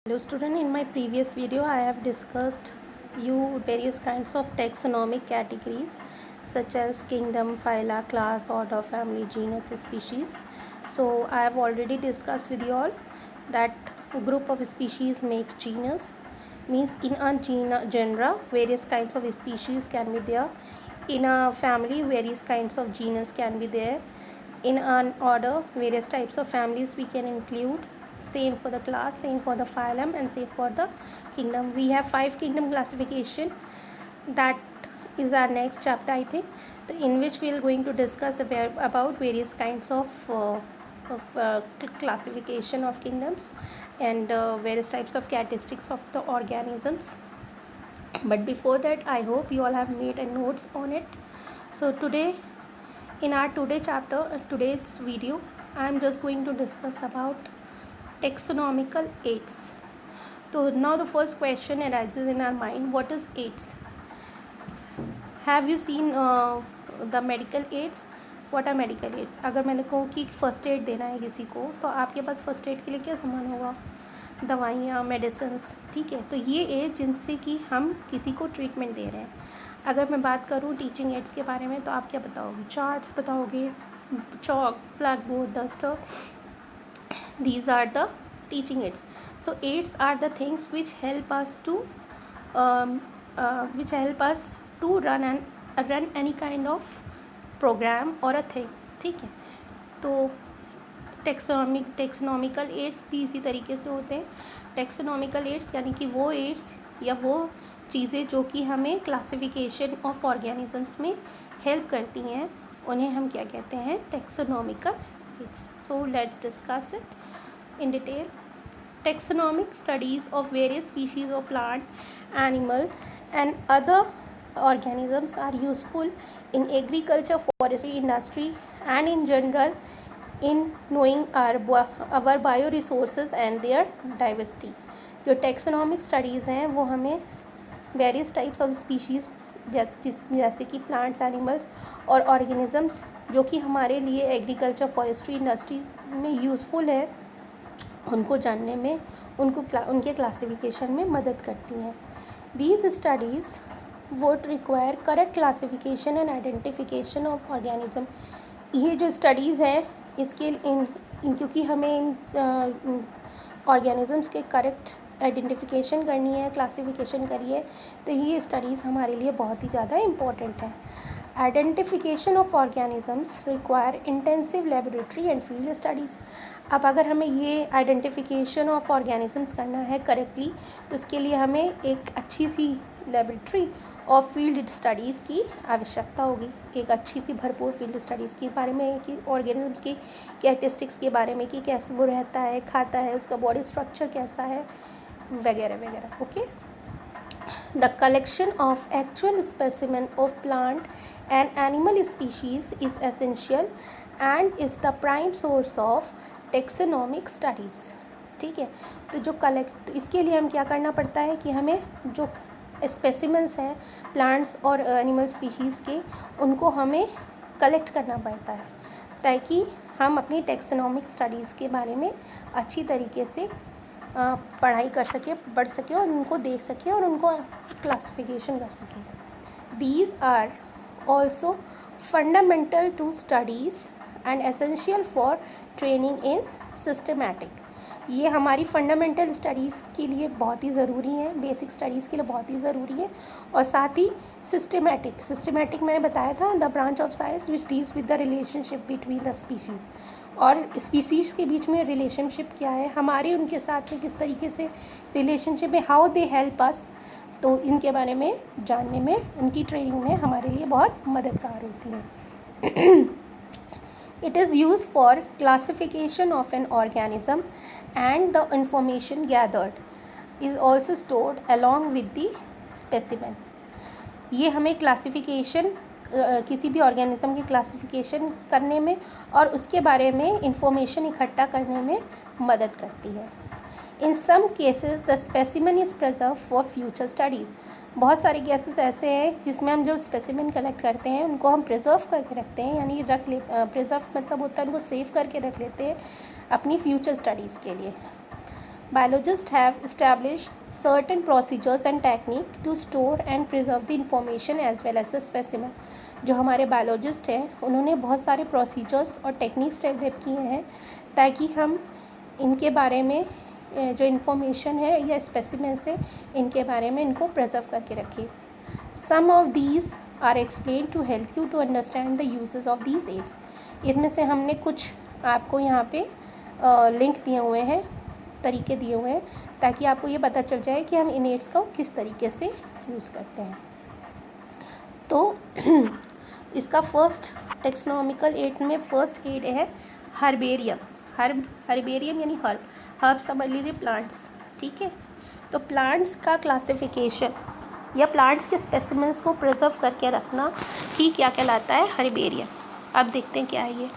Hello student, in my previous video I have discussed you various kinds of taxonomic categories such as kingdom, phyla, class, order, family, genus, species. So I have already discussed with you all that a group of species makes genus, means in a genre various kinds of species can be there. In a family various kinds of genus can be there. In an order various types of families we can include. Same for the class, same for the phylum, and same for the kingdom. We have 5 kingdom classification. That is our next chapter, I think, in which we are going to discuss about various kinds of classification of kingdoms and various types of characteristics of the organisms. But before that, I hope you all have made a notes on it. So today, in our today's video, I am just going to discuss about taxonomical aids. So now the first question arises in our mind, what is AIDS? Have you seen the medical aids? What are medical aids? अगर मैंने कहूँ कि first aid देना है किसी को, तो आपके पास फर्स्ट एड के लिए क्या सामान होगा? दवाइयाँ, मेडिसिन्स, ठीक है. तो ये एड जिनसे कि हम किसी को ट्रीटमेंट दे रहे हैं. अगर मैं बात करूँ टीचिंग एड्स के बारे में, तो आप क्या बताओगे? चार्ट्स बताओगे, chalk, black board, duster. These are the teaching aids. So aids are the things which help us to run any kind of program or a thing. ठीक है. तो टेक्सोनॉमिकल एड्स भी इसी तरीके से होते हैं. टेक्सोनॉमिकल एड्स यानी कि वो एड्स या वो चीज़ें जो कि हमें क्लासिफिकेशन ऑफ ऑर्गेनिजम्स में हेल्प करती हैं, उन्हें हम क्या कहते हैं? Taxonomical aids. So let's discuss it in detail. Taxonomic studies of various species of plant, animal and other organisms are useful in agriculture, forestry, industry and in general in knowing our bioresources and their diversity. जो taxonomic studies हैं वो हमें various types of species जैसे कि plants, animals और organisms जो कि हमारे लिए एग्रीकल्चर, फॉरेस्ट्री, इंडस्ट्री में यूज़फुल है, उनको जानने में, उनके क्लासिफिकेशन में मदद करती हैं. These studies would require correct classification and identification of organism. ये जो स्टडीज़ हैं इसके क्योंकि हमें इन ऑर्गेनिजम्स के करेक्ट आइडेंटिफिकेशन करनी है, क्लासिफिकेशन करी है, तो ये स्टडीज़ हमारे लिए बहुत ही ज़्यादा इम्पोर्टेंट है. Identification of organisms require intensive laboratory and field studies. अब अगर हमें ये आइडेंटिफिकेशन ऑफ ऑर्गेनिजम्स करना है करेक्टली, तो उसके लिए हमें एक अच्छी सी लेबोरेटरी और फील्ड स्टडीज़ की आवश्यकता होगी. एक अच्छी सी भरपूर फील्ड स्टडीज़ के बारे में, कि ऑर्गेनिजम्स की कैरेक्टरिस्टिक्स के बारे में, कि कैसे वो रहता है, खाता है, उसका बॉडी स्ट्रक्चर कैसा है, वगैरह वगैरह. Okay. The collection of actual specimen of plant and animal species is essential and is the prime source of taxonomic studies. ठीक है. तो जो इसके लिए हम क्या करना पड़ता है कि हमें जो स्पेसिमेंस हैं प्लांट्स और एनिमल स्पीशीज़ के, उनको हमें कलेक्ट करना पड़ता है ताकि हम अपनी टैक्सोनॉमिक स्टडीज़ के बारे में अच्छी तरीके से पढ़ाई कर सकें, पढ़ सकें और उनको देख सकें और उनको क्लासिफिकेशन कर सकें. These are also fundamental to studies and essential for training in systematic. ये हमारी फंडामेंटल स्टडीज़ के लिए बहुत ही ज़रूरी है, बेसिक स्टडीज़ के लिए बहुत ही ज़रूरी है. और साथ ही सिस्टमैटिक मैंने बताया था, the branch of science which deals with the relationship between the species. और स्पीसीज़ के बीच में रिलेशनशिप क्या है, हमारे उनके साथ में किस तरीके से रिलेशनशिप है, हाउ दे हेल्प अस. तो इनके बारे में जानने में, उनकी ट्रेनिंग में हमारे लिए बहुत मददगार होती है. It is used for classification of an organism and the information gathered is also stored along with the specimen. ये हमें क्लासिफिकेशन, किसी भी ऑर्गेनिज्म की क्लासिफिकेशन करने में और उसके बारे में इंफॉर्मेशन इकट्ठा करने में मदद करती है. In some cases the specimen is preserve for future studies. बहुत सारे केसेस ऐसे हैं जिसमें हम जो स्पेसिमेन कलेक्ट करते हैं उनको हम प्रिजर्व करके रखते हैं, यानी प्रिजर्व मतलब होता है उनको सेव करके रख लेते हैं अपनी फ्यूचर स्टडीज़ के लिए. Biologists have established certain procedures and technique to store and preserve the information as well as the specimen. जो हमारे बायोलॉजिस्ट हैं उन्होंने बहुत सारे प्रोसीजर्स और टेक्निक्स डेवलप किए हैं ताकि हम इनके बारे में जो इन्फॉर्मेशन है या स्पेसिमेंस है इनके बारे में इनको प्रिजर्व करके रखें. Some of these are explain to help you to understand the uses of these aids. इनमें से हमने कुछ आपको यहाँ पे लिंक दिए हुए हैं, तरीके दिए हुए हैं ताकि आपको ये पता चल जाए कि हम इन एड्स का किस तरीके से यूज़ करते हैं. तो इसका फर्स्ट टेक्सोनॉमिकल एड में फर्स्ट एड है हर्बेरियम. हर्बेरियम यानी हर्ब समझ लीजिए प्लांट्स. ठीक है, तो प्लांट्स का क्लासिफिकेशन या प्लांट्स के स्पेसिमेंस को प्रिजर्व करके रखना ही क्या कहलाता है, हर्बेरियम. अब देखते हैं क्या है ये.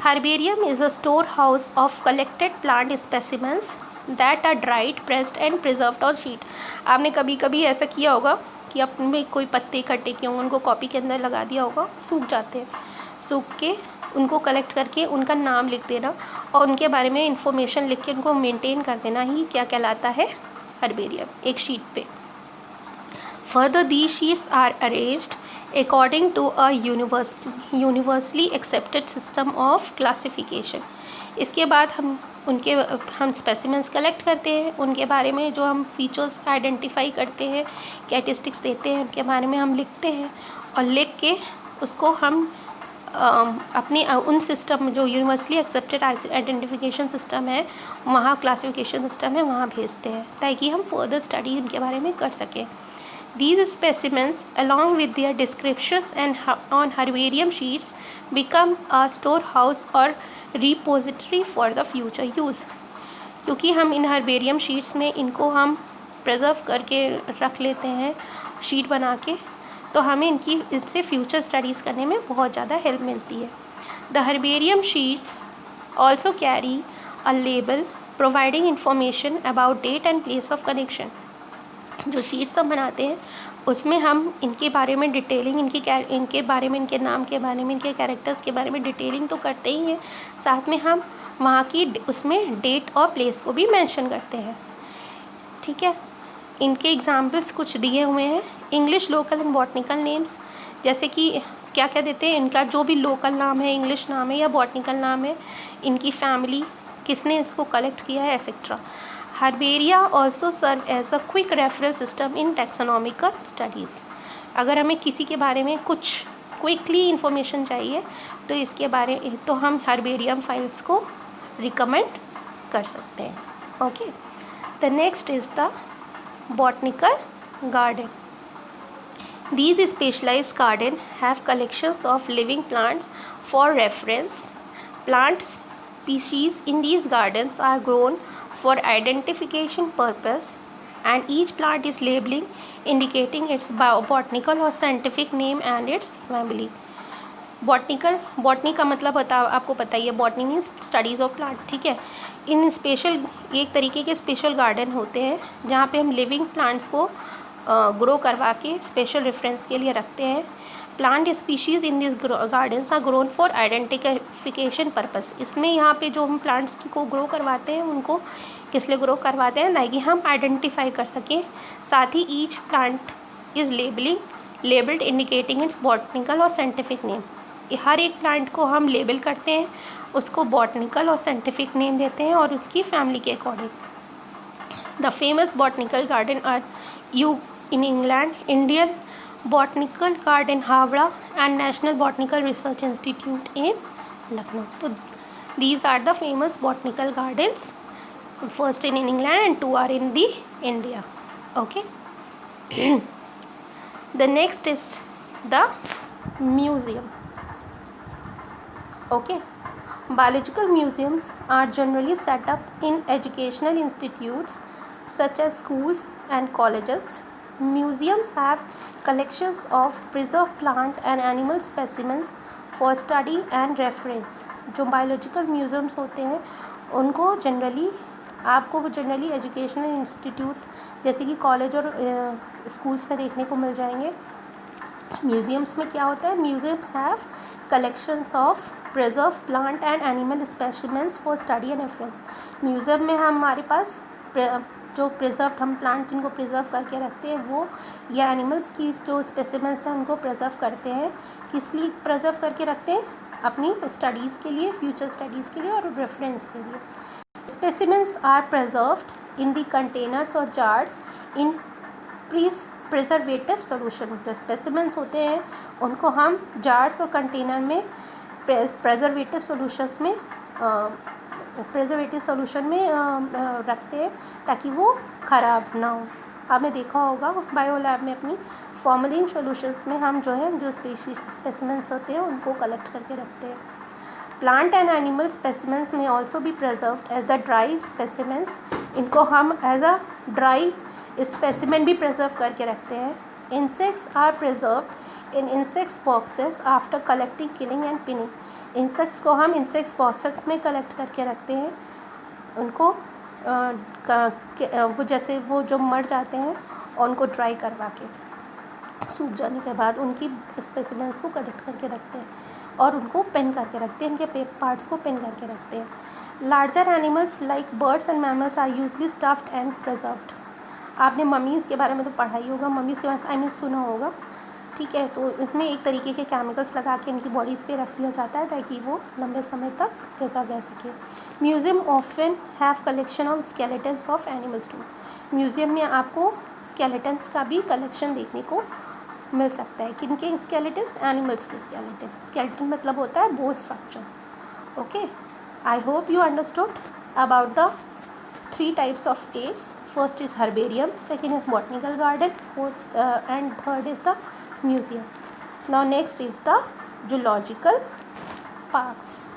Herbarium is a store house of collected plant specimens that are dried, pressed and preserved on sheet. आपने कभी कभी ऐसा किया होगा कि अपने कोई पत्ते इकट्ठे किए होंगे, उनको कॉपी के अंदर लगा दिया होगा, सूख जाते हैं. सूख के उनको कलेक्ट करके उनका नाम लिख देना और उनके बारे में इंफॉर्मेशन लिख के उनको मेंटेन कर देना ही क्या कहलाता है, हर्बेरियम, एक शीट पे. Further these sheets are arranged according to a universally accepted system of classification. इसके बाद हम स्पेसिमेंस कलेक्ट करते हैं, उनके बारे में जो हम फीचर्स आइडेंटिफाई करते हैं, कैरेक्टरिस्टिक्स देते हैं, उनके बारे में हम लिखते हैं और लिख के उसको हम अपने उन सिस्टम जो यूनिवर्सली एक्सेप्टेड आइडेंटिफिकेशन सिस्टम है, वहाँ क्लासिफिकेशन सिस्टम है, वहाँ भेजते हैं ताकि हम फर्दर स्टडी उनके बारे में कर सकें. These specimens, along with their descriptions and on herbarium sheets, become a storehouse or repository for the future use. क्योंकि हम इन हर्बेरियम शीट्स में इनको हम प्रिजर्व करके रख लेते हैं शीट बना के, तो हमें इनसे फ्यूचर स्टडीज़ करने में बहुत ज़्यादा हेल्प मिलती है. The herbarium sheets also carry a label providing information about date and place of connection. जो शीट्स हम बनाते हैं उसमें हम इनके बारे में डिटेलिंग, इनके बारे में, इनके नाम के बारे में, इनके कैरेक्टर्स के बारे में डिटेलिंग तो करते ही हैं, साथ में हम वहाँ की उसमें डेट और प्लेस को भी मेंशन करते हैं. ठीक है, इनके एग्जाम्पल्स कुछ दिए हुए हैं. English local and botanical names, जैसे कि क्या क्या देते हैं, इनका जो भी लोकल नाम है, इंग्लिश नाम है या बॉटनिकल नाम है, इनकी फैमिली, किसने इसको कलेक्ट किया है, etcetera. Herbaria also serve as a quick reference system in taxonomical studies. अगर हमें किसी के बारे में कुछ क्विकली इंफॉर्मेशन चाहिए तो इसके बारे तो हम हर्बेरियम फाइल्स को रिकमेंड कर सकते हैं. Okay, the next is the botanical garden. These specialized gardens have collections of living plants for reference. Plant species in these gardens are grown for identification purpose and each plant is labeling indicating its botanical or scientific name and its family. Botany का मतलब आपको पता ही है, botany means studies of plant. ठीक है, इन special एक तरीके के स्पेशल गार्डन होते हैं जहाँ पे हम लिविंग प्लांट्स को ग्रो करवा के स्पेशल रेफरेंस के लिए रखते हैं. Plant species in this gardens are grown for identification purpose. इसमें यहाँ पे जो हम प्लांट्स को ग्रो करवाते हैं उनको किस लिए ग्रो करवाते हैं, ताकि हम आइडेंटिफाई कर सकें. साथ ही each plant is labelled indicating its botanical और साइंटिफिक नेम. हर एक प्लांट को हम लेबल करते हैं, उसको बॉटनिकल और साइंटिफिक नेम देते हैं और उसकी फैमिली के according. The famous botanical garden are you in England, Indian Botanical Garden Havra and National Botanical Research Institute in Lucknow. So these are the famous botanical gardens. First in England and two are in the India. Okay. The next is the museum. Okay. Biological museums are generally set up in educational institutes such as schools and colleges. Museums have collections of preserved plant and animal specimens for study and reference. जो biological museums होते हैं उनको आपको generally educational institute जैसे कि college और schools में देखने को मिल जाएंगे. म्यूज़ियम्स में क्या होता है, museums have collections of preserve plant and animal specimens for study and reference. Museum में हमारे पास जो प्रिजर्व हम प्लांट जिनको प्रिजर्व करके रखते हैं वो या एनिमल्स की जो स्पेसिमेंस हैं उनको प्रिजर्व करते हैं। किस लिए प्रिजर्व करके रखते हैं? अपनी स्टडीज़ के लिए, फ्यूचर स्टडीज़ के लिए और रेफरेंस के लिए। Specimens are preserved in the containers और जार्स इन प्रिजर्वेटिव सोल्यूशन। जो स्पेसिमेंस होते हैं उनको हम जार्स और कंटेनर में प्रिजर्वेटिव सोल्यूशन में रखते हैं ताकि वो ख़राब ना हो। आपने देखा होगा बायो लैब में अपनी फॉर्मलिन सॉल्यूशंस में हम जो है जो स्पेसिमेंस होते हैं उनको कलेक्ट करके रखते हैं। प्लांट एंड एनिमल स्पेसिमेंस में ऑल्सो भी preserved as the dry specimens. इनको हम एज अ ड्राई स्पेसिमेन भी प्रिजर्व करके रखते हैं। Insects are preserved in insects boxes after collecting, killing and pinning. Insects को हम इंसेक्ट्स बॉक्सेस में कलेक्ट करके रखते हैं। उनको वो जैसे वो जो मर जाते हैं और उनको ड्राई करवा के सूख जाने के बाद उनकी स्पेसिमेंस को कलेक्ट करके रखते हैं और उनको पिन करके रखते हैं, उनके पार्ट्स को पिन करके रखते हैं। Larger animals like birds and mammals are usually stuffed and preserved. आपने ममीज़ के बारे में तो पढ़ा ही होगा, ममीज़ के बारे में सुना होगा, ठीक है। तो इसमें एक तरीके के केमिकल्स लगा के इनकी बॉडीज़ पे रख दिया जाता है ताकि वो लंबे समय तक प्रिजर्व रह सके। Museum often have collection of skeletons of animals too. Museum में आपको स्केलेटन्स का भी कलेक्शन देखने को मिल सकता है। किनके स्केलेटन्स? एनिमल्स के स्केलेटन। स्केलेटन मतलब होता है bone structures. Okay, I hope you understood about the 3 types of eggs. First is herbarium, second is botanical garden, and third is the museum. Now next is the zoological parks.